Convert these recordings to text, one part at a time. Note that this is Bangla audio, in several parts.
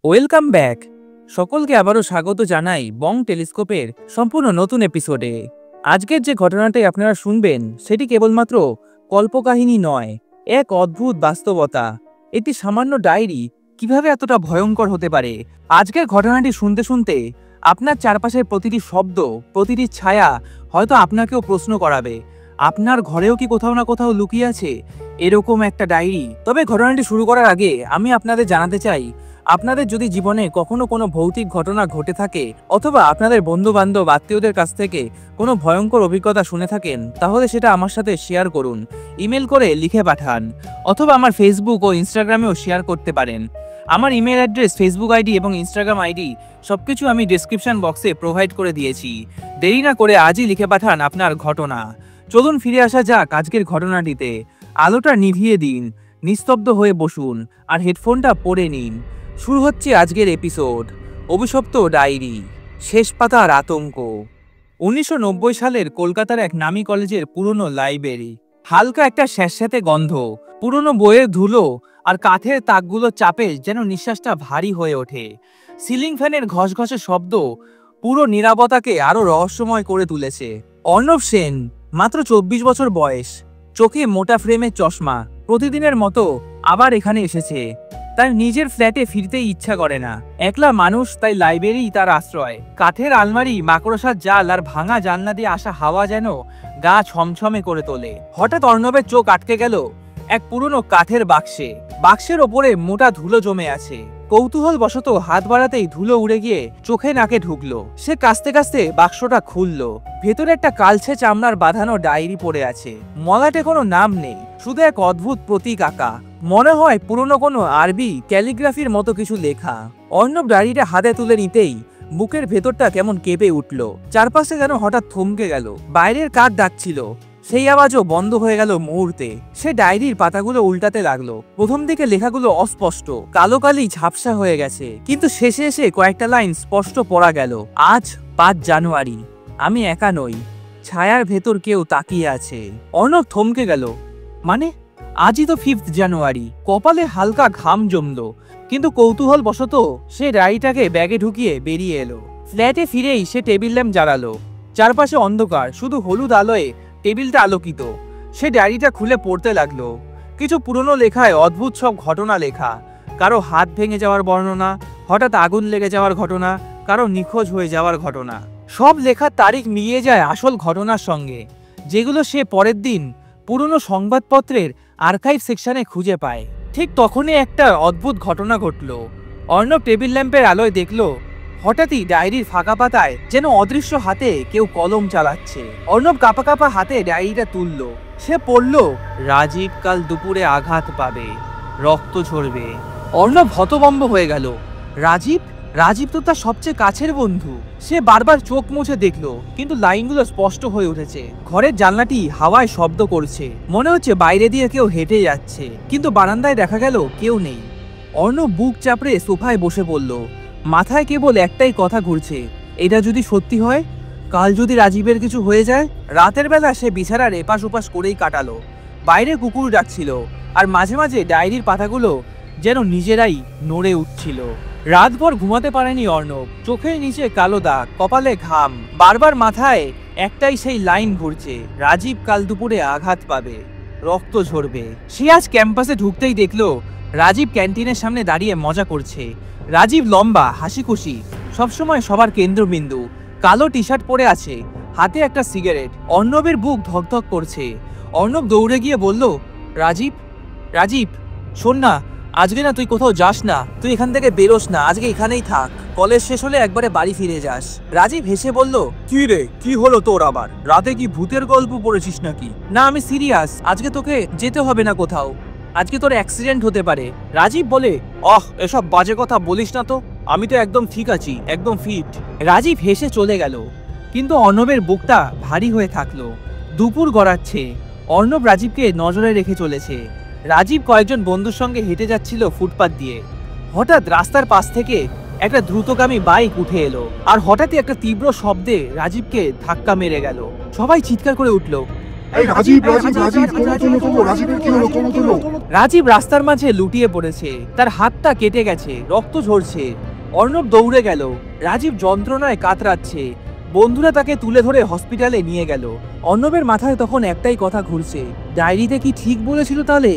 Welcome back. সকলকে আবারও স্বাগত জানাই বং টেলিস্কোপের সম্পূর্ণ নতুন এপিসোডে। আজকের যে ঘটনাটাই আপনারা শুনবেন সেটি কেবলমাত্র কল্পকাহিনী নয়, এক অদ্ভুত বাস্তবতা। একটি সামান্য ডায়েরি কিভাবে এতটা ভয়ঙ্কর হতে পারে। আজকের ঘটনাটি শুনতে শুনতে আপনার চারপাশের প্রতিটি শব্দ, প্রতিটি ছায়া হয়তো আপনাকেও প্রশ্ন করাবে, আপনার ঘরেও কি কোথাও না কোথাও লুকিয়ে আছে এরকম একটা ডায়েরি। তবে ঘটনাটি শুরু করার আগে আমি আপনাদের জানাতে চাই, আপনাদের যদি জীবনে কখনো কোনো ভৌতিক ঘটনা ঘটে থাকে অথবা আপনাদের বন্ধু বান্ধব আত্মীয়দের কাছ থেকে কোনো ভয়ঙ্কর অভিজ্ঞতা শুনে থাকেন, তাহলে সেটা আমার সাথে শেয়ার করুন, ইমেল করে লিখে পাঠান, অথবা আমার ফেসবুক ও ইনস্টাগ্রামেও শেয়ার করতে পারেন। আমার ইমেল অ্যাড্রেস, ফেসবুক আইডি এবং ইনস্টাগ্রাম আইডি সবকিছু আমি ডিসক্রিপশন বক্সে প্রোভাইড করে দিয়েছি। দেরি না করে আজই লিখে পাঠান আপনার ঘটনা। চলুন ফিরে আসা যাক আজকের ঘটনাটিতে। আলোটা নিভিয়ে দিন, নিস্তব্ধ হয়ে বসুন আর হেডফোনটা পরে নিন। শুরু হচ্ছে আজকের এপিসোড, অভিশপ্ত ডায়েরি, শেষ পাতার আতঙ্ক। 1990 সালের কলকাতার এক নামী কলেজের পুরনো লাইব্রেরি। হালকা একটা স্যাঁতস্যাঁতে গন্ধ, পুরনো বইয়ের ধুলো আর কাঠের তাকগুলো চাপে যেন নিঃশ্বাসটা ভারী হয়ে ওঠে। সিলিং ফ্যানের ঘসঘসে শব্দ পুরো নীরবতাকে আরো রহস্যময় করে তুলেছে। অর্ণব সেন, মাত্র 24 বছর বয়স, চোখে মোটা ফ্রেমের চশমা, প্রতিদিনের মতো আবার এখানে এসেছে। তার নিজের ফ্ল্যাটে ফিরতেই ইচ্ছা করে না। একলা মানুষ, তাই লাইব্রেরি তার আশ্রয়। কাঠের আলমারি, মাকড়সার জাল আর ভাঙা জানলা দিয়ে আসা হাওয়া যেন গা ছমছমে করে তোলে। হঠাৎ অর্ণবের চোখ আটকে গেল এক পুরনো কাঠের বাক্সে। বাক্সের ওপরে মোটা ধুলো জমে আছে। কৌতূহল বশত হাত বাড়াতেই ধুলো উড়ে গিয়ে চোখে নাকে ঢুকলো। সে কাস্তে কাস্তে বাক্সটা খুললো। ভেতরে একটা কালছে চামড়ার বাঁধানো ডায়েরি পড়ে আছে। মলাটে কোনো নাম নেই, শুধু এক অদ্ভুত প্রতীক আঁকা। মনে হয় পুরনো কোনো আরবি ক্যালিগ্রাফির মতো কিছু লেখা। অর্ণব ডায়েরিটা হাতে তুলে নিতেই বুকের ভেতরটা কেমন কেঁপে উঠল। চারপাশে যেন হঠাৎ থমকে গেল। বাইরের কাঠ ডাকছিল, সেই আওয়াজও বন্ধ হয়ে গেল মুহূর্তে। সে ডায়েরির পাতাগুলো উল্টাতে লাগলো। প্রথম দিকে লেখাগুলো অস্পষ্ট, কালো কালি ঝাপসা হয়ে গেছে, কিন্তু শেষে এসে কয়েকটা লাইন স্পষ্ট পড়া গেল। আজ 5 জানুয়ারি, আমি একা নই, ছায়ার ভেতর কেউ তাকিয়ে আছে। অর্ণব থমকে গেল। মানে আজই তো 5 জানুয়ারি। কপালে হালকা ঘাম জমলো, কিন্তু কৌতূহল বশত সে ডায়েরিটাকে ব্যাগে ঢুকিয়ে বেরিয়ে এলো। ফ্ল্যাটে ফিরেই সে টেবিল ল্যাম্প জ্বালালো। চারপাশে অন্ধকার, শুধু হলুদ আলোয় টেবিলটা আলোকিত। সে ডায়েরিটা খুলে পড়তে লাগলো। কিছু পুরনো লেখায় অদ্ভুত সব ঘটনা লেখা। কারো হাত ভেঙে যাওয়ার বর্ণনা, হঠাৎ আগুন লেগে যাওয়ার ঘটনা, কারো নিখোঁজ হয়ে যাওয়ার ঘটনা। সব লেখার তারিখ মিলিয়ে যায় আসল ঘটনার সঙ্গে, যেগুলো সে পরের দিন পুরনো সংবাদপত্রের আর্কাইভ সেকশনে খুঁজে পায়। ঠিক তখনই একটা অদ্ভুত ঘটনা ঘটল। অর্ণব টেবিল ল্যাম্পের আলোয় দেখলো হঠাৎই ডায়েরির ফাঁকা পাতায় যেন অদৃশ্য হাতে কেউ কলম চালাচ্ছে। অর্ণব কাঁপা কাঁপা হাতে ডায়েরিটা তুললো। সে পড়ল, রাজীব কাল দুপুরে আঘাত পাবে, রক্ত ঝরবে। অর্ণব হতভম্ব হয়ে গেল। রাজীব? রাজীব তো তার সবচেয়ে কাছের বন্ধু। সে বারবার চোখ মুছে দেখলো, কিন্তু লাইনগুলো স্পষ্ট হয়ে উঠেছে। ঘরের জানলাটি হাওয়ায় শব্দ করছে, মনে হচ্ছে বাইরে দিয়ে কেউ হেঁটে যাচ্ছে, কিন্তু বারান্দায় দেখা গেল কেউ নেই। অর্ণব বুক চাপড়ে সোফায় বসে পড়ল। মাথায় কেবল একটাই কথা ঘুরছে, এটা যদি সত্যি হয়, কাল যদি রাজীবের কিছু হয়ে যায়। রাতের বেলা সে বিছানার এপাশ ওপাশ করেই কাটালো। বাইরে কুকুর ডাকছিল, আর মাঝে মাঝে ডায়েরির পাতাগুলো যেন নিজেরাই নড়ে উঠছিল। রাতভর ঘুমাতে পারেনি অর্ণব। চোখের নিচে কালো দাগ, কপালে ঘাম, বারবার মাথায় একটাই সেই লাইন ঘুরছে, রাজীব কাল দুপুরে আঘাত পাবে, রক্ত ঝরবে। সে আজ ক্যাম্পাসে ঢুকতেই দেখলো রাজীব ক্যান্টিনের সামনে দাঁড়িয়ে মজা করছে। রাজীব লম্বা, হাসি খুশি, সবসময় সবার কেন্দ্রবিন্দু। কালো টি শার্ট পরে আছে, হাতে একটা সিগারেট। অর্ণবের বুক ধকধক করছে। অর্ণব দৌড়ে গিয়ে বলল, রাজীব, রাজীব, শোন না, আজকে না তুই কোথাও যাস না, তুই এখান থেকে বেরোস না, আজকে এখানেই থাক, কলেজ শেষ হলে একবারে বাড়ি ফিরে যাস। রাজীব হেসে বলল, কি রে, কি হলো তোর আবার? রাতে কি ভূতের গল্প পড়েছিস নাকি? না, আমি সিরিয়াস, আজকে তোকে যেতে হবে না কোথাও, আজকে তোর অ্যাক্সিডেন্ট হতে পারে। রাজীব বলে, এসব বাজে কথা বলিস না তো, আমি তো একদম ঠিক আছি, একদম ফিট। রাজীব হেসে চলে গেল, কিন্তু অর্ণবের বুকটা ভারী হয়ে থাকলো। দুপুর গড়াচ্ছে, অর্ণব রাজীবকে নজরে রেখে চলেছে। রাজীব কয়েকজন বন্ধুর সঙ্গে হেঁটে যাচ্ছিল ফুটপাত দিয়ে। হঠাৎ রাস্তার পাশ থেকে একটা দ্রুতগামী বাইক উঠে এলো, আর হঠাৎই একটা তীব্র শব্দে রাজীবকে ধাক্কা মেরে গেল। সবাই চিৎকার করে উঠল, এই রাজীব রাজীব রাজীব তোলো রাজীবের কি হলো, তোলো। রাজীব রাস্তার মাঝে লুটিয়ে পড়েছে, তার হাতটা কেটে গেছে, রক্ত ঝরছে। অর্ণব দৌড়ে গেল। রাজীব যন্ত্রণায় কাতরাচ্ছে। বন্ধুরা তাকে তুলে ধরে হসপিটালে নিয়ে গেল। অর্ণবের মাথায় তখন একটাই কথা ঘুরছে, ডায়েরিতে কি ঠিক বলেছিল তাহলে?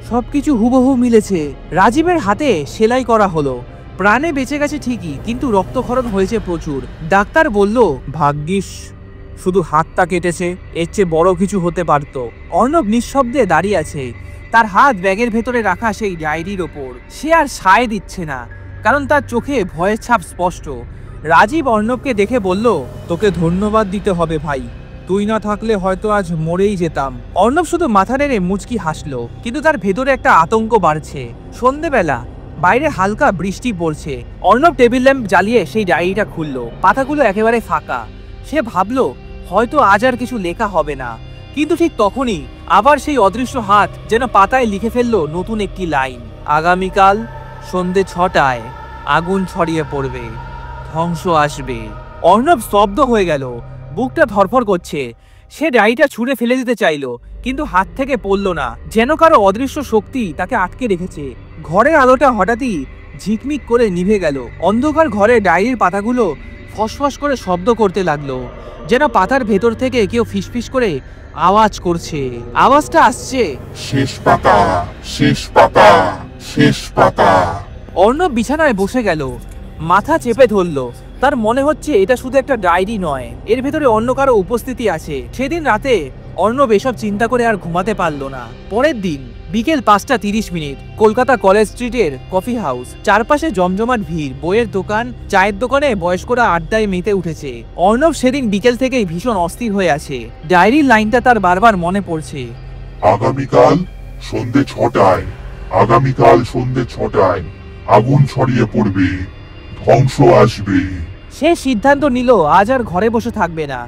সবকিছু হুবহু মিলেছে। রাজীবের হাতে সেলাই করা হলো। প্রাণে বেঁচে গেছে ঠিকই, কিন্তু রক্তক্ষরণ হয়েছে প্রচুর। ডাক্তার বলল, ভাগ্যিস শুধু হাতটা কেটেছে, এর চেয়ে বড় কিছু হতে পারত। অর্ণব নিঃশব্দে দাঁড়িয়ে আছে, তার হাত ব্যাগের ভেতরে রাখা সেই ডায়েরির ওপর। সে আর সায় দিচ্ছে না, কারণ তার চোখে ভয়ের ছাপ স্পষ্ট। রাজীব অর্ণবকে দেখে বলল, তোকে ধন্যবাদ দিতে হবে ভাই, তুই না থাকলে হয়তো আজ মরেই যেতাম। অর্ণব শুধু মাথা নেড়ে মুচকি হাসলো, কিন্তু তার ভেতরে একটা আতঙ্ক বাড়ছে। সন্ধেবেলা, বাইরে হালকা বৃষ্টি পড়ছে। অর্ণব টেবিল ল্যাম্প জ্বালিয়ে সেই ডায়েরিটা খুললো। পাতাগুলো একেবারে ফাঁকা। সে ভাবলো হয়তো আজ আর কিছু লেখা হবে না, কিন্তু ঠিক তখনই আবার সেই অদৃশ্য হাত যেন পাতায় লিখে ফেললো নতুন একটি লাইন। আগামীকাল সন্ধে 6টায় আগুন ছড়িয়ে পড়বে, ধ্বংস আসবে। অর্ণব স্তব্ধ হয়ে গেল, বুকটা ধরফর করছে। সে ডায়েরিটা ছুঁড়ে ফেলে দিতে চাইলো, কিন্তু হাত থেকে পড়ল না, যেন কারো অদৃশ্য শক্তি তাকে আটকে রেখেছে। ঘরের আলোটা হঠাৎই ঝিকমিক করে নিভে গেল। অন্ধকার ঘরে ডায়েরির পাতাগুলো ফসফস করে শব্দ করতে লাগলো, যেন পাতার ভেতর থেকে কেউ ফিসফিস করে আওয়াজ করছে। আওয়াজটা আসছে, শেষ পাতা, শেষ পাতা, শেষ পাতা। অর্ণব বিছানায় বসে গেল, মাথা চেপে ধরলো। তার মনে হচ্ছে এটা শুধু একটা ডায়েরি নয়, এর ভেতরে অন্য কারো উপস্থিতি আছে। সেদিন রাতে অর্ণব এসব চিন্তা করে আর ঘুমাতে পারলো না। পরের দিন বিকেল 5:30, কলকাতা কলেজ স্ট্রিটের কফি হাউস। চারপাশে জমজমাট ভিড়, বইয়ের দোকান, চায়ের দোকানে বয়স্করা আড্ডায় মেতে উঠেছে। অর্ণব সেদিন বিকেল থেকেই ভীষণ অস্থির হয়ে আছে। ডায়েরির লাইনটা তার বারবার মনে পড়ছে, আগামীকাল সন্ধে 6টায়, আগামীকাল সন্ধে 6টায় আগুন ছড়িয়ে পড়বে, ধ্বংস আসবে। সে সিদ্ধান্ত নিল আজ আর ঘরে বসে থাকবে না,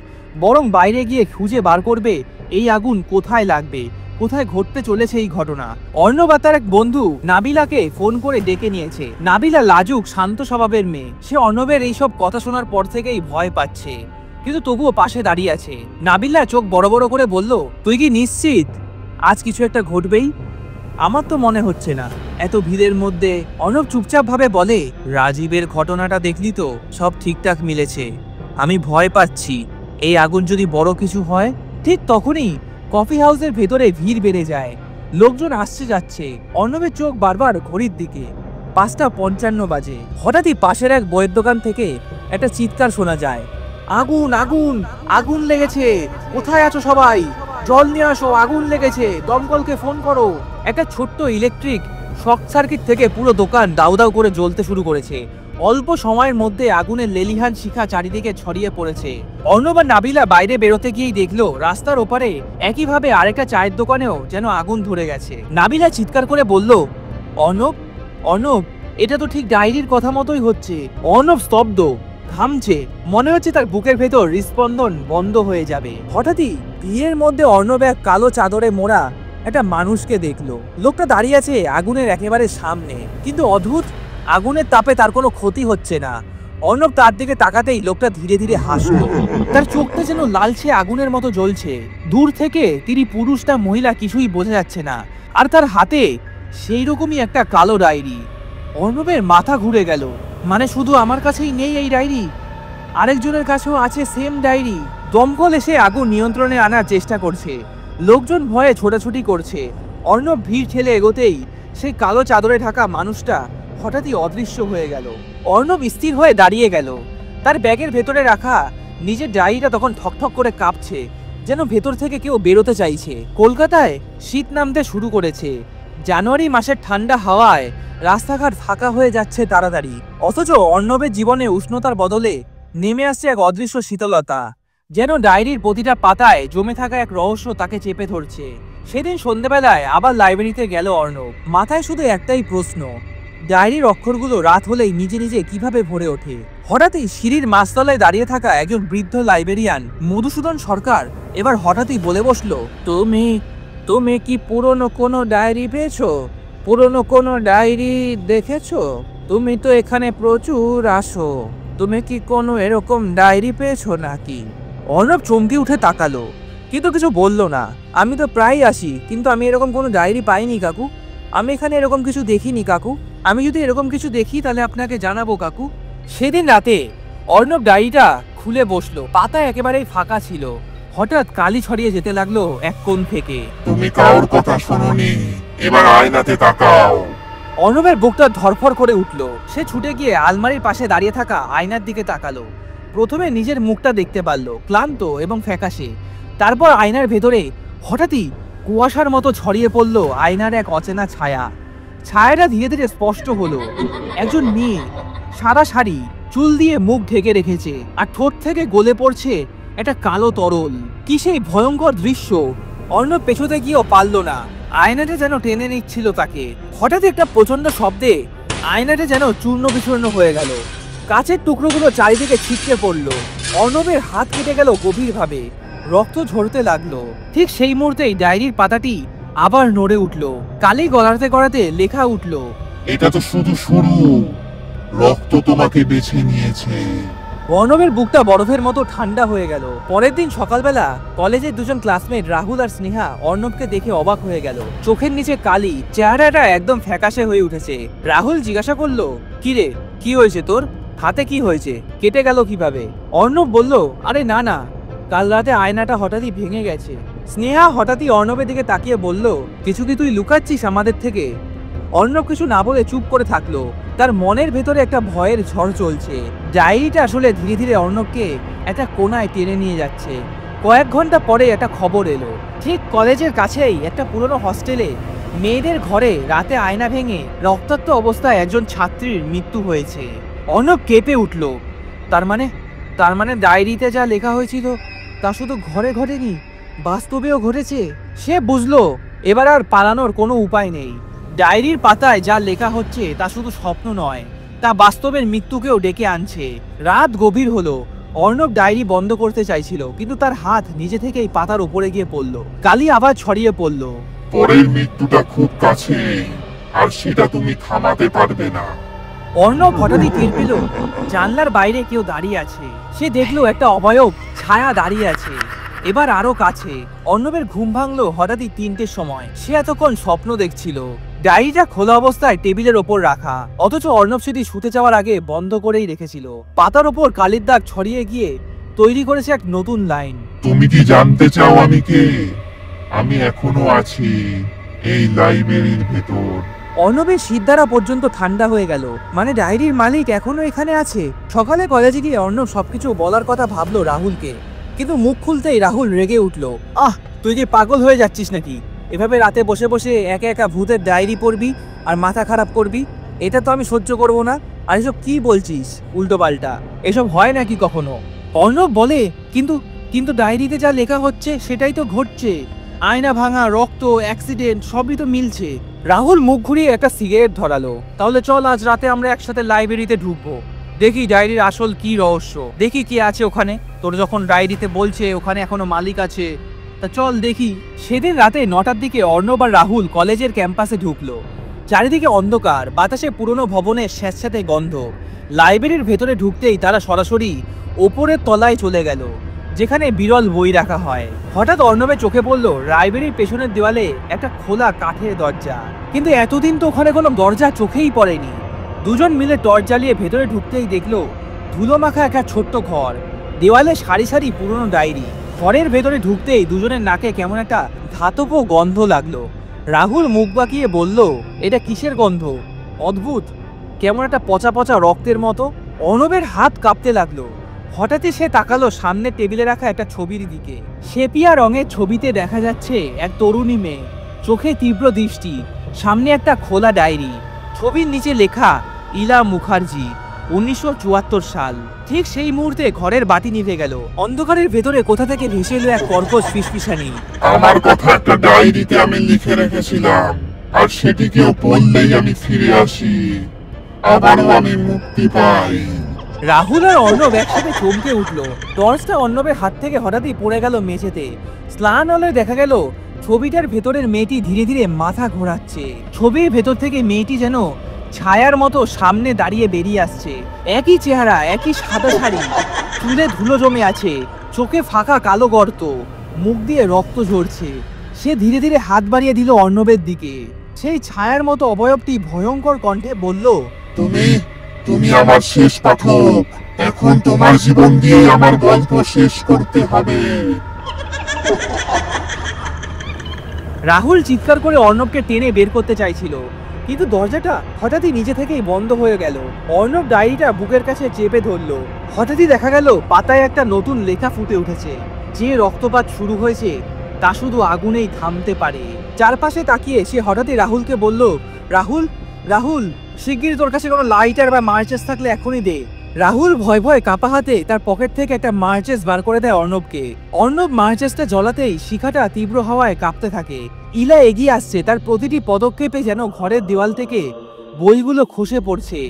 বরং বাইরে গিয়ে খুঁজে বার করবে এই আগুন কোথায় লাগবে, কোথায় ঘটতে চলেছে এই ঘটনা। অর্ণব আর তার এক বন্ধু নাবিলাকে ফোন করে ডেকে নিয়েছে। নাবিলা লাজুক শান্ত স্বভাবের মেয়ে। সে অর্ণবের এইসব কথা শোনার পর থেকেই ভয় পাচ্ছে, কিন্তু তবুও পাশে দাঁড়িয়ে আছে। নাবিলা চোখ বড় বড় করে বলল, তুই কি নিশ্চিত আজ কিছু একটা ঘটবেই? আমার তো মনে হচ্ছে না। এত ভিড়ের মধ্যে অর্ণব চুপচাপ ভাবে বলে, রাজীবের ঘটনাটা দেখলি তো, সব ঠিকঠাক মিলেছে। আমি ভয় পাচ্ছি এই আগুন যদি বড় কিছু হয়। ঠিক তখনই কফি হাউসের ভেতরে ভিড় বেড়ে যায়, লোকজন আসছে যাচ্ছে। অর্ণবের চোখ বারবার ঘড়ির দিকে। 5:55 বাজে। হঠাৎই পাশের এক বইয়ের দোকান থেকে একটা চিৎকার শোনা যায়, আগুন আগুন আগুন লেগেছে, কোথায় আছো সবাই, জল নিয়ে আসো, আগুন লেগেছে, দমকলকে ফোন করো। একটা ছোট্ট ইলেকট্রিক শর্ট সার্কিট থেকে পুরো দোকান দাউ দাউ করে জ্বলতে শুরু করেছে। অল্প সময়ের মধ্যে আগুনের লেলিহান শিখা চারিদিকে ছড়িয়ে পড়েছে। অর্ণব আর নাবিলা বাইরে বেরোতে গিয়েই দেখলো রাস্তার ওপারে একইভাবে আরেকটা চায়ের দোকানেও যেন আগুন ধরে গেছে। নাবিলা চিৎকার করে বলল, অর্ণব, অর্ণব, এটা তো ঠিক ডায়েরির কথা মতোই হচ্ছে। অর্ণব স্তব্ধ, থামছে, মনে হচ্ছে তার বুকের ভেতর হৃদস্পন্দন বন্ধ হয়ে যাবে। হঠাৎই ভিড়ের মধ্যে অর্ণব এক কালো চাদরে মোড়া একটা মানুষকে দেখলো। লোকটা দাঁড়িয়ে আছে আগুনের একেবারে সামনে, কিন্তু অদ্ভুত, আগুনের তাপে তার কোনো ক্ষতি হচ্ছে না। অর্ণব তার দিকে তাকাতেই লোকটা ধীরে ধীরে হাসলো। তার চোখটা যেন লালচে আগুনের মতো জ্বলছে। দূর থেকে তিনি পুরুষ না মহিলা কিছুই বোঝা যাচ্ছে না, আর তার হাতে সেই রকমই একটা কালো ডায়েরি। অর্ণবের মাথা ঘুরে গেল, মানে শুধু আমার কাছেই নেই এই ডায়েরি, আরেকজনের কাছেও আছে সেম ডায়েরি। দমকল এসে আগুন নিয়ন্ত্রণে আনার চেষ্টা করছে, লোকজন ভয়ে ছোটাছুটি করছে। অর্ণব ভিড় ঠেলে এগোতেই সেই কালো চাদরে ঢাকা মানুষটা হঠাৎই অদৃশ্য হয়ে গেল। অর্ণব স্থির হয়ে দাঁড়িয়ে গেল। তার ব্যাগের ভেতরে রাখা নিজের ডায়েরিটা তখন ঠকঠক করে কাঁপছে, যেন ভেতর থেকে কেউ বেরোতে চাইছে। কলকাতায় শীত নামতে শুরু করেছে। জানুয়ারি মাসের ঠান্ডা হাওয়ায় রাস্তাঘাট ফাঁকা হয়ে যাচ্ছে তাড়াতাড়ি, অথচ অর্ণবের জীবনে উষ্ণতার বদলে নেমে আসছে এক অদৃশ্য শীতলতা, যেন ডায়েরির প্রতিটা পাতায় জমে থাকা এক রহস্য তাকে চেপে ধরছে। সেদিন সন্ধ্যেবেলায় আবার লাইব্রেরিতে গেল অর্ণব। মাথায় শুধু একটাই প্রশ্ন, ডায়েরির অক্ষরগুলো রাত হলেই নিজে নিজে কিভাবে ভরে ওঠে। হঠাৎই সিঁড়ির মাঝতলায় দাঁড়িয়ে থাকা একজন বৃদ্ধ লাইব্রেরিয়ান মধুসূদন সরকার এবার হঠাৎই বলে বসলো, তুমি তুমি কি পুরনো কোনো ডায়েরি পেয়েছো? পুরনো কোনো ডায়েরি দেখেছো? তুমি তো এখানে প্রচুর আসো, তুমি কি কোনো এরকম ডায়েরি পেয়েছো নাকি? অর্ণব চমকে উঠে তাকালো। কিন্তু কিছু বললো না। আমি তো প্রায় আসি, কিন্তু আমি এরকম কোনো ডায়েরি পাইনি কাকু। আমি এখানে এরকম কিছু দেখিনি কাকু। আমি যদি এরকম কিছু দেখি তাহলে আপনাকে জানাবো কাকু। সেদিন রাতে অর্ণব ডায়েরিটা খুলে বসলো, পাতা একেবারেই ফাঁকা ছিল। হঠাৎ কালি ছড়িয়ে যেতে লাগলো এক কোণ থেকে। তুমি কারোর কথা শোনোনি, এবার আয়নাতে তাকাও। অর্ণবের বুকটা ধরফর করে উঠল। সে ছুটে গিয়ে আলমারির পাশে দাঁড়িয়ে থাকা আয়নার দিকে তাকালো। প্রথমে নিজের মুখটা দেখতে পারল, ক্লান্ত এবং ফ্যাকাশে। তারপর আয়নার ভেতরে হঠাৎই কুয়াশার মতো ছড়িয়ে পড়ল আয়নার এক অচেনা ছায়া। ছায়াটা ধীরে ধীরে স্পষ্ট হলো। একজন মেয়ে, সাদা শাড়ি, চুল দিয়ে মুখ ঢেকে রেখেছে, আর ঠোঁট থেকে গলে পড়ছে একটা কালো তরল। কি সেই ভয়ঙ্কর দৃশ্য! অর্ণব পেছোতে গিয়েও পারল না। আয়নাটা যেন টেনে নিচ্ছিল তাকে। হঠাৎ একটা প্রচন্ড শব্দে আয়নাটা যেন চূর্ণ বিচূর্ণ হয়ে গেল। কাচের টুকরোগুলো চারিদিকে ছিটকে পড়ল। অর্ণবের হাত কেটে গেল গভীরভাবে, রক্ত ঝরতে লাগলো। ঠিক সেই মুহূর্তেই ডায়েরির পাতাটি আবার নড়ে উঠল। কালি গলাতে গড়াতে লেখা উঠল, এটা তো শুধু শুরু, রক্ত তোমাকে বেছে নিয়েছে। অর্ণবের বুকটা বরফের মতো ঠান্ডা হয়ে গেল। পরের দিন সকালবেলা কলেজের দুজন ক্লাসমেট রাহুল আর স্নেহা অর্ণবকে দেখে অবাক হয়ে গেল। চোখের নিচে কালি, চেহারাটা একদম ফ্যাকাশে হয়ে উঠেছে। রাহুল জিজ্ঞাসা করলো, কি রে, কি হয়েছে তোর? হাতে কি হয়েছে? কেটে গেল কিভাবে? অর্ণব বলল, আরে না না, কাল রাতে আয়নাটা হঠাৎই ভেঙে গেছে। স্নেহা হঠাৎই অর্ণবের দিকে তাকিয়ে বলল, কিছু কি তুই লুকাচ্ছিস আমাদের থেকে? অর্ণব কিছু না বলে চুপ করে থাকলো। তার মনের ভেতরে একটা ভয়ের ঝড় চলছে। ডায়েরিটা আসলে ধীরে ধীরে অর্ণবকে একটা কোণায় টেনে নিয়ে যাচ্ছে। কয়েক ঘন্টা পরে একটা খবর এলো। ঠিক কলেজের কাছেই একটা পুরনো হস্টেলে মেয়েদের ঘরে রাতে আয়না ভেঙে রক্তাক্ত অবস্থায় একজন ছাত্রীর মৃত্যু হয়েছে। অর্ণব কেঁপে উঠল। তার মানে ডায়েরিতে যা লেখা হয়েছিল তা শুধু ঘরে ঘটেনি, বাস্তবেও ঘটেছে। সে বুঝলো এবার আর পালানোর কোনো উপায় নেই। ডায়েরির পাতায় যা লেখা হচ্ছে তা শুধু স্বপ্ন নয়, তা বাস্তবের মৃত্যুকেও ডেকে আনছে। রাত গভীর হলো। অর্ণব ডায়েরি বন্ধ করতে চাইছিল, কিন্তু তার হাত নিজে থেকেই পাতার উপরে গিয়ে পড়ল। কালি আবার ছড়িয়ে পড়ল। পরের মৃত্যুটা খুব কাছে, আর সেটা তুমি থামাতে পারবে না। অর্ণব হঠাৎই টের পেল জানলার বাইরে কেউ দাঁড়িয়ে আছে। সে দেখলো একটা অবয়ব ছায়া দাঁড়িয়ে আছে, এবার আরো কাছে। অর্ণবের ঘুম ভাঙলো হঠাৎই 3টের সময়। সে এতক্ষণ স্বপ্ন দেখছিল। ডায়েরিটা খোলা অবস্থায় টেবিলের ওপর রাখা, অথচ অর্ণব সেটি শুতে যাওয়ার আগে বন্ধ করেই রেখেছিল। পাতার ওপর কালির দাগ ছড়িয়ে গিয়ে তৈরি করেছে এক নতুন লাইন। তুমি কি জানতে চাও আমি কে? আমি এখনো আছি এই লাইব্রেরির ভেতর। অর্ণবের শীতদ্বারা পর্যন্ত ঠান্ডা হয়ে গেল। মানে ডায়েরির মালিক এখনো এখানে আছে? সকালে কলেজে গিয়ে অর্ণব সবকিছু বলার কথা ভাবলো রাহুলকে, কিন্তু মুখ খুলতেই রাহুল রেগে উঠলো। তুই কি পাগল হয়ে যাচ্ছিস নাকি? এভাবে রাতে বসে বসে একা একা ভূতের ডায়েরি পড়বি আর মাথা খারাপ করবি? এটা তো আমি সহ্য করব না। আর এসব কি বলছিস উল্টো পাল্টা? এসব হয় নাকি কখনো? অর্ণব বলে, কিন্তু ডায়েরিতে যা লেখা হচ্ছে সেটাই তো ঘটছে। আয়না ভাঙা, রক্ত, অ্যাক্সিডেন্ট সবই তো মিলছে। রাহুল মুখ ঘুরিয়ে একটা সিগারেট ধরালো। তাহলে চল আজ রাতে আমরা একসাথে লাইব্রেরিতে ঢুকবো, দেখি ডায়েরির আসল কি রহস্য, দেখি কি আছে ওখানে। তোর যখন ডায়েরিতে বলছে ওখানে এখনো মালিক আছে, তা চল দেখি। সেদিন রাতে 9টার দিকে অর্ণব আর রাহুল কলেজের ক্যাম্পাসে ঢুকলো। চারিদিকে অন্ধকার, বাতাসে পুরনো ভবনের স্যাঁতস্যাঁতে গন্ধ। লাইব্রেরির ভেতরে ঢুকতেই তারা সরাসরি ওপরের তলায় চলে গেল, যেখানে বিরল বই রাখা হয়। হঠাৎ অর্ণবের চোখে পড়লো লাইব্রেরির পেছনের দেওয়ালে একটা খোলা কাঠের দরজা। কিন্তু এতদিন তো ওখানে কোনো দরজা চোখেই পড়েনি। দুজন মিলে টর্চ জ্বালিয়ে ভেতরে ঢুকতেই দেখলো ধুলো মাখা একটা ছোট্ট ঘর, দেওয়ালে সারি সারি পুরনো ডায়েরি। ঘরের ভেতরে ঢুকতেই দুজনের নাকে কেমন একটা ধাতব গন্ধ লাগলো। রাহুল মুখ বাঁকিয়ে বলল, এটা কিসের গন্ধ? অদ্ভুত, কেমন একটা পচা পচা রক্তের মতো। অর্ণবের হাত কাঁপতে লাগলো। হঠাৎই সে তাকালো সামনে টেবিলে রাখা একটা ছবির দিকে। সেপিয়া রঙের ছবিতে দেখা যাচ্ছে এক তরুণী মেয়ে, চোখে তীব্র দৃষ্টি, সামনে একটা খোলা ডায়েরি। ছবির নিচে লেখা ইলা মুখার্জি, 1974 সাল। ঠিক সেই মুহূর্তে ঘরের বাতি নিভে গেল। অন্ধকারের ভেতরে কোথা থেকে ভেসে এলো এক কর্কশ ফিসফিসানি। আমার কথা একটা ডায়েরিতে আমি লিখে রেখেছিলাম, আর সেটিকেও পড়লেই আমি ফিরে আসি, আবারও আমি মুক্তি পাই। রাহুল আর অর্ণব একসাথে চমকে উঠল। টর্চটা অর্ণবের হাত থেকে হঠাৎই পড়ে গেল মেঝেতে। স্নান আলোয় দেখা গেল ছবিটার ভেতরের মেয়েটি ধীরে ধীরে মাথা ঘোরাচ্ছে। ছবির ভেতর থেকে মেয়েটি যেন ছায়ার মতো সামনে দাঁড়িয়ে বেরিয়ে আসছে। একই চেহারা, একই সাদা শাড়ি, চুলে ধুলো জমে আছে, চোখে ফাঁকা কালো গর্ত। মুখ দিয়ে রক্ত ঝরছে। সে ধীরে ধীরে হাত বাড়িয়ে দিল অর্ণবের দিকে। সেই ছায়ার মতো অবয়বটি ভয়ঙ্কর কণ্ঠে বলল, তুমি তুমি আমার শেষ পাঠক। এখন তোমার জীবন দিয়ে আমার গল্প শেষ করতে হবে। রাহুল চিৎকার করে অর্ণবকে টেনে বের করতে চাইছিল, কিন্তু দরজাটা হঠাৎই নিজে থেকেই বন্ধ হয়ে গেল। অর্ণব ডায়েরিটা বুকের কাছে চেপে ধরলো। হঠাৎই দেখা গেল পাতায় একটা নতুন লেখা ফুটে উঠেছে, যে রক্তপাত শুরু হয়েছে তা শুধু আগুনেই থামতে পারে। চারপাশে তাকিয়ে সে হঠাৎই রাহুলকে বলল, রাহুল রাহুল শিগগিরই তোর কাছে কোনো লাইটার বা মার্চেস থাকলে এখনই দে। রাহুল ভয় ভয়ে কাঁপা হাতে তার পকেট থেকে একটা মার্চেস বার করে দেয় অর্ণবকে। অর্ণব মার্চেসটা জ্বলাতেই শিখাটা তীব্র হাওয়ায় কাঁপতে থাকে। ইলা এগিয়ে আসছে, তার প্রতিটি পদক্ষেপে যেন ঘরের দেওয়াল থেকে বইগুলো খসে পড়ছে,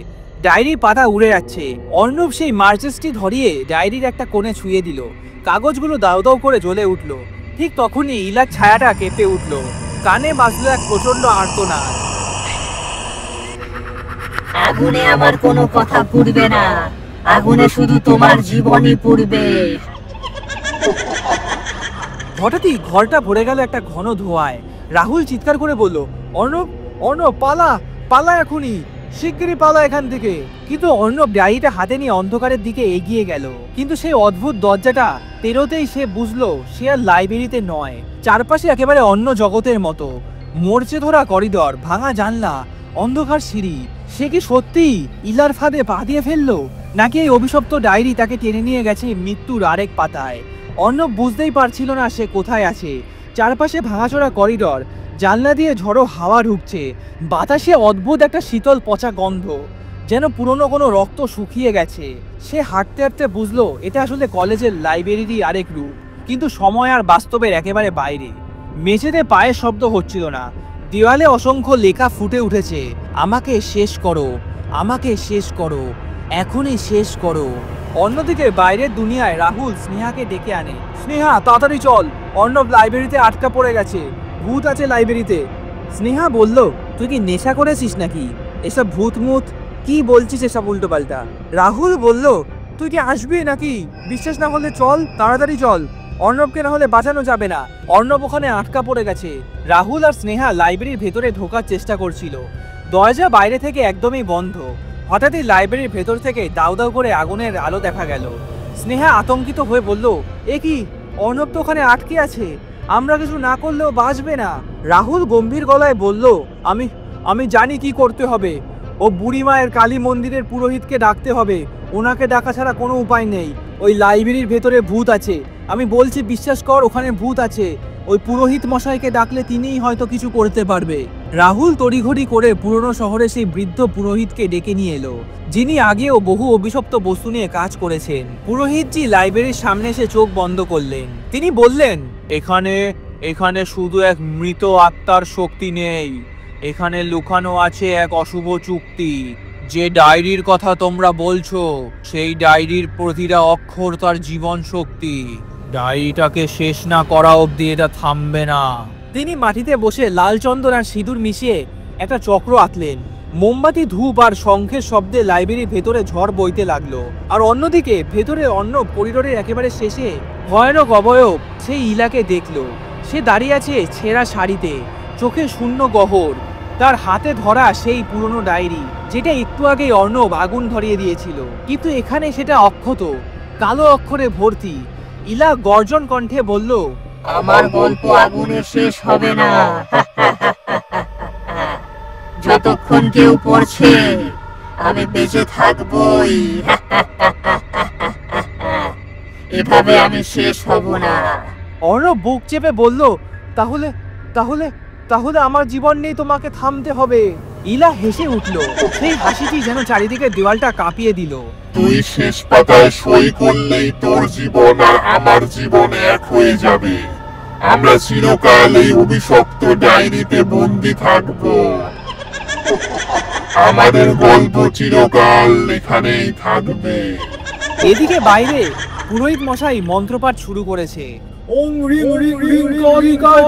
ডায়েরির পাতা উড়ে যাচ্ছে। অর্ণব সেই মার্চেসটি ধরিয়ে ডায়েরির একটা কোণে ছুঁয়ে দিল। কাগজগুলো দাউ দাউ করে জ্বলে উঠল। ঠিক তখনই ইলার ছায়াটা কেঁপে উঠল। কানে বাজলো এক প্রচন্ড আর্তনাদ। আগুনে আমার কোনো কথা পুড়বে না, আগুনে শুধু তোমার জীবনই পুড়বে। হঠাৎই ঘরটা ভরে গেল একটা ঘন ধোঁয়ায়। রাহুল চিৎকার করে বলল, অর্ণব অর্ণব পালা পালা, এখনই শিগগিরই পালা এখান থেকে। কিন্তু অর্ণব ডায়েরিটা হাতে নিয়ে অন্ধকারের দিকে এগিয়ে গেল। কিন্তু সেই অদ্ভুত দরজাটা পেরোতেই সে বুঝলো সে আর লাইব্রেরিতে নয়। চারপাশে একেবারে অন্য জগতের মতো, মরচে ধরা করিডর, ভাঙা জানলা, অন্ধকার সিঁড়ি। সে কি সত্যি ইলার ফাঁদে পা দিয়ে ফেললো, নাকি এই অভিশপ্ত ডায়েরি তাকে টেনে নিয়ে গেছে মৃত্যুর আরেক পাতায়? অর্ণব বুঝতেই পারছিল না সে কোথায় আছে। চারপাশে ভাঙাচোরা করিডর, জানলা দিয়ে ঝড়ো হাওয়া ঢুকছে, বাতাসে অদ্ভুত একটা শীতল পচা গন্ধ, যেন পুরনো কোনো রক্ত শুকিয়ে গেছে। সে হাঁটতে হাঁটতে বুঝলো এটা আসলে কলেজের লাইব্রেরিরই আরেক রূপ, কিন্তু সময় আর বাস্তবের একেবারে বাইরে। মেঝেতে পায়ের শব্দ হচ্ছিল না, দেওয়ালে অসংখ্য লেখা ফুটে উঠেছে, আমাকে শেষ করো, আমাকে শেষ করো, এখনই শেষ করো। অন্যদিকে বাইরের দুনিয়ায় রাহুল স্নেহাকে ডেকে আনে। স্নেহা তাড়াতাড়ি চল, অর্ণব লাইব্রেরিতে আটকা পড়ে গেছে, ভূত আছে লাইব্রেরিতে। স্নেহা বলল, তুই কি নেশা করেছিস নাকি? এসব ভূত মুত কি বলছিস এসব উল্টো পাল্টা? রাহুল বলল, তুই কি আসবি নাকি? বিশ্বাস না হলে চল, তাড়াতাড়ি চল, অর্ণবকে না হলে বাঁচানো যাবে না। অর্ণব ওখানে আটকা পড়ে গেছে। রাহুল আর স্নেহা লাইব্রেরির ভেতরে ঢোকার চেষ্টা করছিল। দরজা বাইরে থেকে একদমই বন্ধ। হঠাৎই লাইব্রেরির ভেতর থেকে দাউ দাউ করে আগুনের আলো দেখা গেল। স্নেহা আতঙ্কিত হয়ে বলল, এ কি, অর্ণব তো ওখানে আটকে আছে, আমরা কিছু না করলেও বাঁচবে না। রাহুল গম্ভীর গলায় বলল, আমি জানি কি করতে হবে। ও বুড়ি মায়ের কালী মন্দিরের পুরোহিতকে ডাকতে হবে, ওনাকে ডাকা ছাড়া কোনো উপায় নেই। ওই লাইব্রেরির ভেতরে ভূত আছে, আমি বলছি বিশ্বাস কর, ওখানে ভূত আছে। ওই পুরোহিত মশাইকে ডাকলে তিনিই হয়তো কিছু করতে পারবে। রাহুল তড়িঘড়ি করে পুরনো শহরে সেই বৃদ্ধ পুরোহিতকে ডেকে নিয়ে এলো, যিনি আগেও বহু অভিশপ্ত বস্তু নিয়ে কাজ করেছেন। পুরোহিতজি লাইব্রেরির সামনে এসে চোখ বন্ধ করলেন। তিনি বললেন, এখানে শুধু এক মৃত আত্মার শক্তি নেই, এখানে লুকানো আছে এক অশুভ চুক্তি। যে ডায়েরির কথা তোমরা বলছো, সেই ডায়েরির প্রতিটা অক্ষর তার জীবন শক্তি। ডায়েরিটাকে শেষ না করা অবধি এটা থামবে না। তিনি মাটিতে বসে লাল চন্দন আর সিঁদুর মিশিয়ে একটা চক্র আঁকলেন। মোমবাতি, ধূপ আর শঙ্খের শব্দে লাইব্রেরির ভেতরে ঝড় বইতে লাগলো। আর অন্যদিকে ভেতরে অন্য করিডোরের একেবারে শেষে ভয়ানক অবয়ব সেই ইলাকে দেখলো। সে দাঁড়িয়ে আছে ছেঁড়া শাড়িতে, চোখে শূন্য গহর, তার হাতে ধরা সেই পুরনো ডায়েরি, যেটা একটু আগেই অর্ণব আগুন ধরিয়ে দিয়েছিল, কিন্তু এখানে সেটা অক্ষত, কালো অক্ষরে ভর্তি। ইলা গর্জন কণ্ঠে বলল, আমার গল্প আগুনে শেষ হবে না। যতক্ষণ কেউ পড়ছে আমি বেঁচে থাকবই। এভাবে আমি শেষ হব না। অর্ণব বুক চেপে বলল, তাহলে তাহলে তাহলে আমার জীবন নেই, তোমাকে থামতে হবে। ইলা হেসে উঠল, সেই হাসিটি যেন চারিদিকে দেওয়ালটা কাঁপিয়ে দিল। তুই শেষ পাতায় সই করলেই তোর জীবন আর আমার জীবন এক হয়ে যাবে। আমরা চিরকাল এই অভিশপ্ত ডায়েরিতে বন্দী থাকবো। আমাদের গল্প চিরকাল এখানেই থাকবে। এদিকে বাইরে পুরোহিত মশাই মন্ত্রপাঠ শুরু করেছে। ওম রিং রিং রিং কালিকায়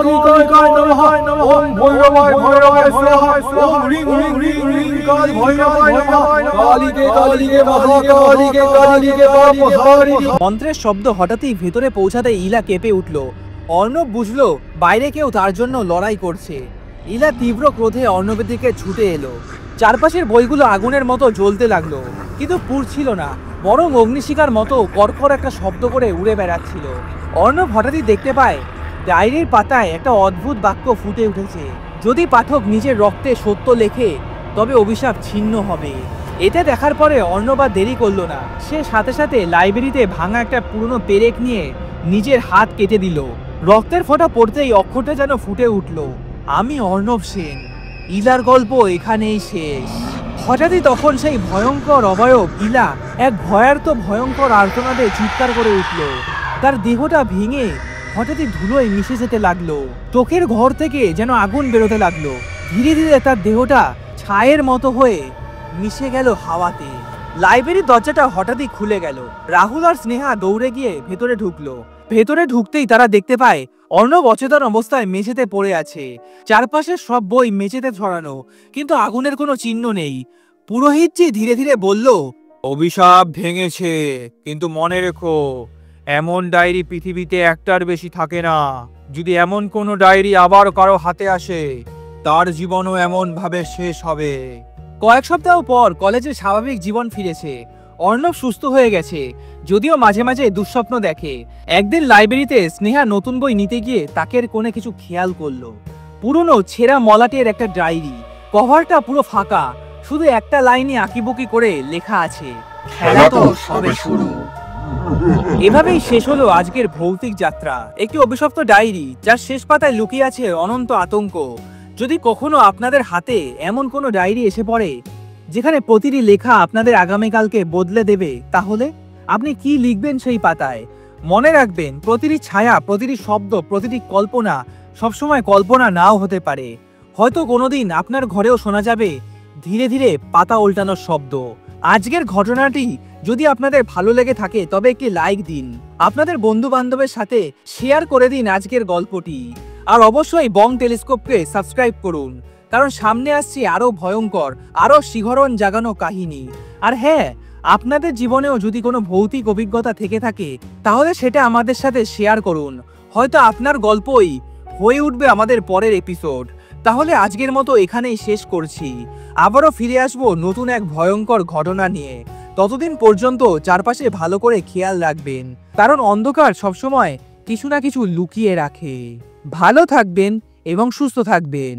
কালিকায় নমঃ, ওম ভৈরবায় ভৈরবায় স্বাহা, ওম রিং রিং রিং রিং কাল ভৈরবায় নমঃ, কালিকে কালিকে মহাকালিকে কালিকে পাপহারিণী। মন্ত্রের শব্দ হঠাৎই ভেতরে পৌঁছাতে ইলা কেঁপে উঠল। অর্ণব বুঝলো বাইরে কেউ তার জন্য লড়াই করছে। ইলা তীব্র ক্রোধে অর্ণবের দিকে ছুটে এলো। চারপাশের বইগুলো আগুনের মতো জ্বলতে লাগলো, কিন্তু পুড়ছিল না, বরং অগ্নিশিখার মতো কর্কর একটা শব্দ করে উড়ে বেড়াচ্ছিল। অর্ণব হঠাৎই দেখতে পায় ডায়েরির পাতায় একটা অদ্ভুত বাক্য ফুটে উঠেছে, যদি পাঠক নিজের রক্তে সত্য লেখে তবে অভিশাপ ছিন্ন হবে। এটা দেখার পরে অর্ণব আর দেরি করলো না, সে সাথে সাথে লাইব্রেরিতে ভাঙা একটা পুরনো পেরেক নিয়ে নিজের হাত কেটে দিল। রক্তের ফোঁটা পড়তেই অক্ষরটা যেন ফুটে উঠল, আমি অর্ণব সেন, ইলার গল্প এখানেই শেষ। হঠাৎই তখন সেই ভয়ঙ্কর অবয়ব ইলা এক ভয়ঙ্কর আর্তনাদে চিৎকার করে উঠল। তার দেহটা ভেঙে হঠাৎই ধুলোয় মিশে যেতে লাগলো। চোখের ঘর থেকে যেন আগুন বেরোতে লাগলো। ধীরে ধীরে তার দেহটা ছায়ের মতো হয়ে মিশে গেল হাওয়াতে। লাইব্রেরির দরজাটা হঠাৎই খুলে গেল। রাহুল আর স্নেহা দৌড়ে গিয়ে ভেতরে ঢুকলো। ভেতরে ঢুকতেই তারা দেখতে পায় অর্ণব অচেতন অবস্থায় মেঝেতে পড়ে আছে। চারপাশের সব বই মেঝেতে ছড়ানো, কিন্তু আগুনের কোনো চিহ্ন নেই। পুরোহিতজি ধীরে ধীরে বলল, অভিশাপ ভেঙেছে, কিন্তু মনে রেখো এমন ডায়েরি পৃথিবীতে একটার বেশি থাকে না। যদি এমন কোনো ডায়েরি আবার কারো হাতে আসে তার জীবনও এমন ভাবে শেষ হবে। কয়েক সপ্তাহ পর কলেজের স্বাভাবিক জীবন ফিরেছে। অর্ণব সুস্থ হয়ে গেছে, যদিও মাঝে মাঝে দুঃস্বপ্ন দেখে। একদিন লাইব্রেরিতে স্নেহা নতুন বই নিতে গিয়ে তাকের কোণে কিছু খেয়াল করলো। পুরনো ছেঁড়া মলাটের একটা ডায়েরি, কভারটা পুরো ফাঁকা, শুধু একটা লাইনে আঁকিবুকি করে লেখা আছে, খেলা তো সবে শুরু। এভাবেই শেষ হলো আজকের ভৌতিক যাত্রা। একটি অভিশপ্ত ডায়েরি যার শেষ পাতায় লুকিয়ে আছে অনন্ত আতঙ্ক। যদি কখনো আপনাদের হাতে এমন কোনো ডায়েরি এসে পড়ে যেখানে প্রতিটি লেখা আপনাদের আগামীকালকে বদলে দেবে, তাহলে আপনি কি লিখবেন সেই পাতায়? মনে রাখবেন, প্রতিটি ছায়া, প্রতিটি শব্দ, প্রতিটি কল্পনা সবসময় কল্পনা নাও হতে পারে। হয়তো কোনোদিন আপনার ঘরেও শোনা যাবে ধীরে ধীরে পাতা উল্টানোর শব্দ। আজকের ঘটনাটি যদি আপনাদের ভালো লেগে থাকে তবে একটি লাইক দিন, আপনাদের বন্ধু বান্ধবের সাথে শেয়ার করে দিন আজকের গল্পটি। আর অবশ্যই বং টেলিস্কোপকে সাবস্ক্রাইব করুন, কারণ সামনে আসছে আরো ভয়ঙ্কর, আরো শিহরণ জাগানো কাহিনী। আর হ্যাঁ, আপনাদের জীবনেও যদি কোনো ভৌতিক অভিজ্ঞতা থেকে থাকে তাহলে সেটা আমাদের সাথে শেয়ার করুন। হয়তো আপনার গল্পই হয়ে উঠবে আমাদের পরের এপিসোড। তাহলে আজকের মতো এখানেই শেষ করছি। আবারও ফিরে আসবো নতুন এক ভয়ঙ্কর ঘটনা নিয়ে। ততদিন পর্যন্ত চারপাশে ভালো করে খেয়াল রাখবেন, কারণ অন্ধকার সবসময় কিছু না কিছু লুকিয়ে রাখে। ভালো থাকবেন এবং সুস্থ থাকবেন।